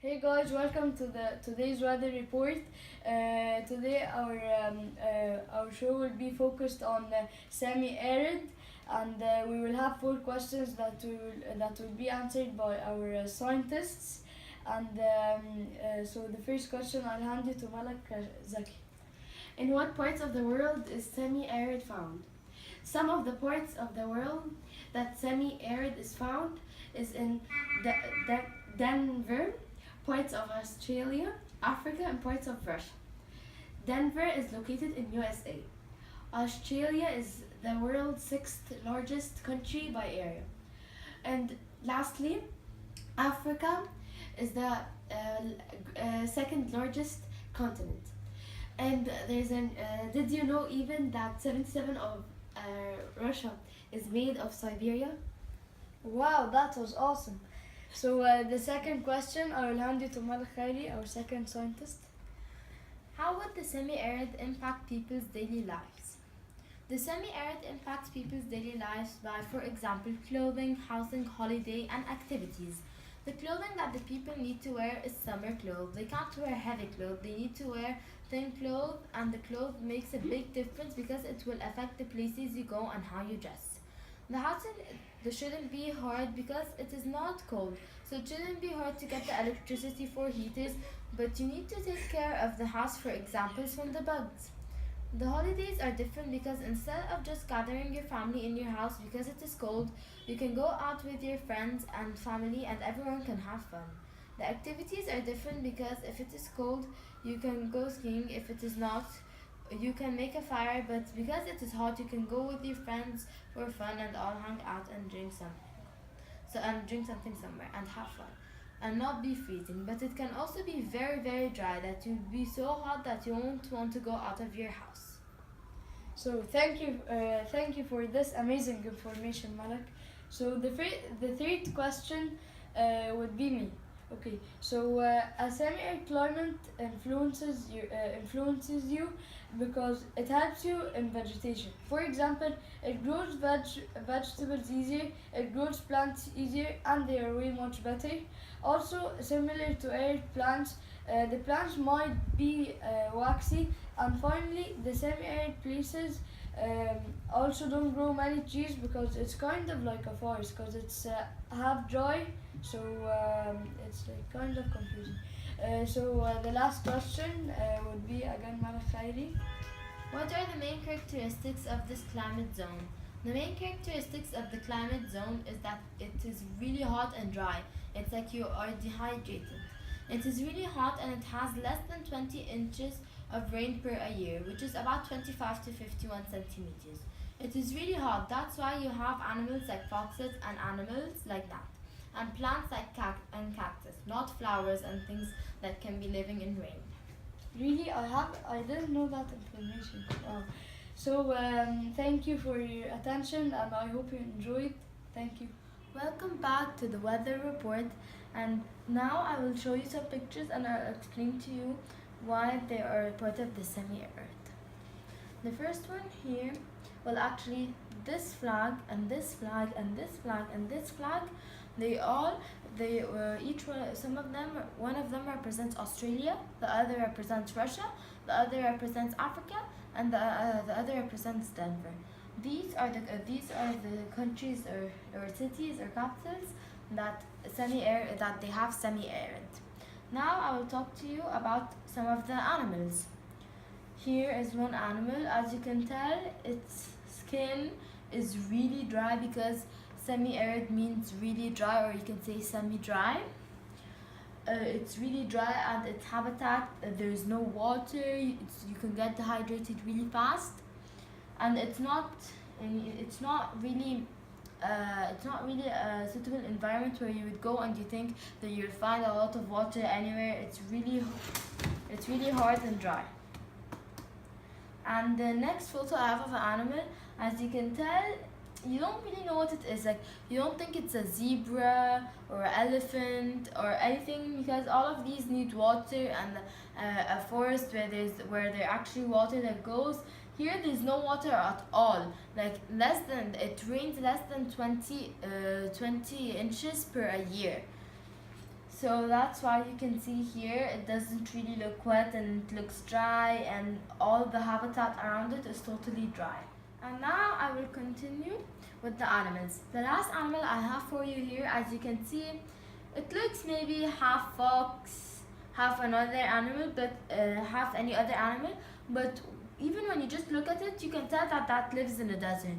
Hey guys, welcome to the today's weather report. Today our show will be focused on semi-arid, and we will have four questions that will be answered by our scientists. So the first question I'll hand you to Malak Zaki. In what parts of the world is semi-arid found? Some of the parts of the world that semi-arid is found is in Denver, parts of Australia, Africa, and parts of Russia. Denver is located in USA. Australia is the world's sixth largest country by area. And lastly, Africa is the second largest continent. And did you know even that 77 of Russia is made of Siberia? Wow, that was awesome. So the second question I will hand you to Malak Khairi, our second scientist. How would the semi-arid impact people's daily lives? The semi-arid impacts people's daily lives by, for example, clothing, housing, holiday, and activities. The clothing that the people need to wear is summer clothes. They can't wear heavy clothes. They need to wear thin clothes, and the clothes makes a big difference because it will affect the places you go and how you dress. The housing shouldn't be hard because it is not cold, so it shouldn't be hard to get the electricity for heaters, but you need to take care of the house, for example, from the bugs. The holidays are different because instead of just gathering your family in your house because it is cold, you can go out with your friends and family and everyone can have fun. The activities are different because if it is cold, you can go skiing. If it is not, you can make a fire, but because it is hot, you can go with your friends for fun and all hang out and drink something somewhere and have fun and not be freezing. But it can also be very, very dry that you'll be so hot that you won't want to go out of your house. So thank you for this amazing information, Malak. So the third question would be me. Okay, so a semi-arid climate influences you because it helps you in vegetation. For example, it grows vegetables easier, it grows plants easier, and they are way much better. Also, similar to arid plants, the plants might be waxy. And finally, the semi-arid places also don't grow many trees because it's kind of like a forest because it's half dry, so it's like kind of confusing. The last question would be again Malak Khairi. What are the main characteristics of this climate zone? The main characteristics of the climate zone is that it is really hot and dry. It's like you are dehydrated. It is really hot and it has less than 20 inches of rain per year, which is about 25 to 51 centimeters. It is really hot, that's why you have animals like foxes and animals like that. And plants like cactus, not flowers and things that can be living in rain. Really, I didn't know that information. Thank you for your attention, and I hope you enjoyed. Thank you. Welcome back to the weather report, and now I will show you some pictures and I'll explain to you why they are part of the semi-arid. The first one here, well actually this flag and this flag and this flag and this flag, some of them, one of them represents Australia, the other represents Russia, the other represents Africa, and the other represents Denver. These are the countries or cities or capitals that they have semi-arid. Now I will talk to you about some of the animals. Here is one animal. As you can tell, its skin is really dry because semi-arid means really dry, or you can say semi-dry. It's really dry and its habitat, there is no water, you can get dehydrated really fast, and it's not really a suitable environment where you would go and you think that you'll find a lot of water anywhere. It's really hard and dry. And the next photo I have of an animal, as you can tell, you don't really know what it is. Like, you don't think it's a zebra or an elephant or anything because all of these need water, and a forest where there actually water that goes. Here there's no water at all. Like it rains less than 20 inches per year. So that's why you can see here it doesn't really look wet and it looks dry, and all the habitat around it is totally dry. And now I will continue with the animals. The last animal I have for you here, as you can see, it looks maybe half fox, half another animal, but half any other animal. But even when you just look at it, you can tell that that lives in a desert.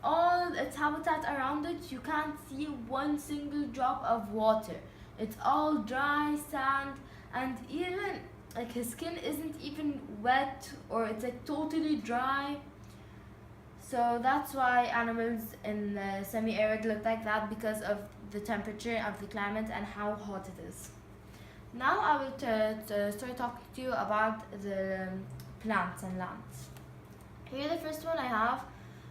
All its habitat around it, you can't see one single drop of water. It's all dry sand, and even like his skin isn't even wet, or it's like totally dry. So that's why animals in the semi-arid look like that, because of the temperature of the climate and how hot it is. Now I will start talking to you about the plants and lands. Here the first one I have,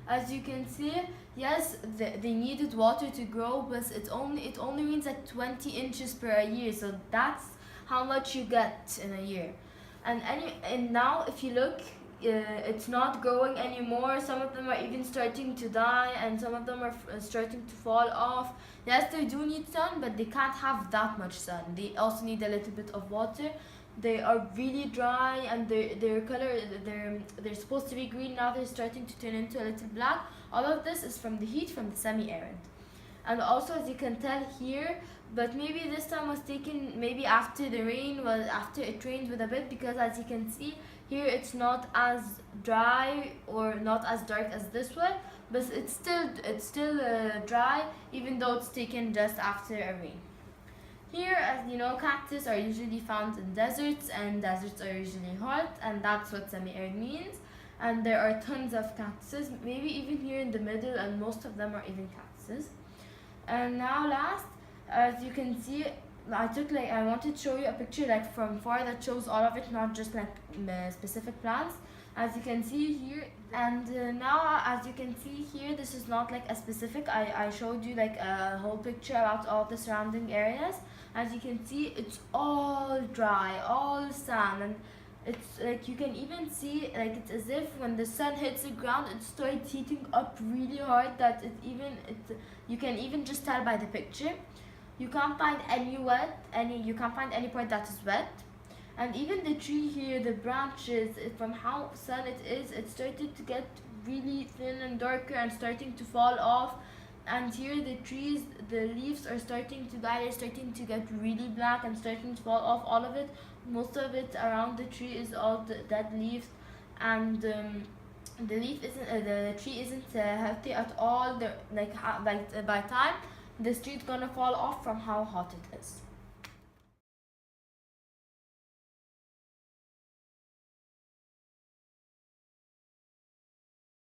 as you can see, yes, they needed water to grow, but it only means like 20 inches per year, so that's how much you get in a year. And now if you look, it's not growing anymore. Some of them are even starting to die, and some of them are starting to fall off. Yes, they do need sun, but they can't have that much sun. They also need a little bit of water. They are really dry, and their color, they're supposed to be green, now they're starting to turn into a little black. All of this is from the heat from the semi-arid. And also, as you can tell here, but maybe this time was taken maybe after the rain, was after it rained with a bit, because as you can see here, it's not as dry or not as dark as this one, but it's still dry, even though it's taken just after a rain. Here, as you know, cactus are usually found in deserts, and deserts are usually hot, and that's what semi-arid means. And there are tons of cactuses, maybe even here in the middle, and most of them are even cactuses. And now last, as you can see, I wanted to show you a picture like from far that shows all of it, not just like specific plants. As you can see here, and now as you can see here, this is not like a specific, I showed you like a whole picture about all the surrounding areas. As you can see, it's all dry, all sand, and it's like you can even see like it's as if when the sun hits the ground, it starts heating up really hard, that you can even just tell by the picture. You can't find you can't find any part that is wet. And even the tree here, the branches, from how sun it is, it started to get really thin and darker and starting to fall off. And here the trees, the leaves are starting to die, they're starting to get really black and starting to fall off, all of it. Most of it around the tree is all dead leaves, and the tree isn't healthy at all. By time, this tree is gonna fall off from how hot it is.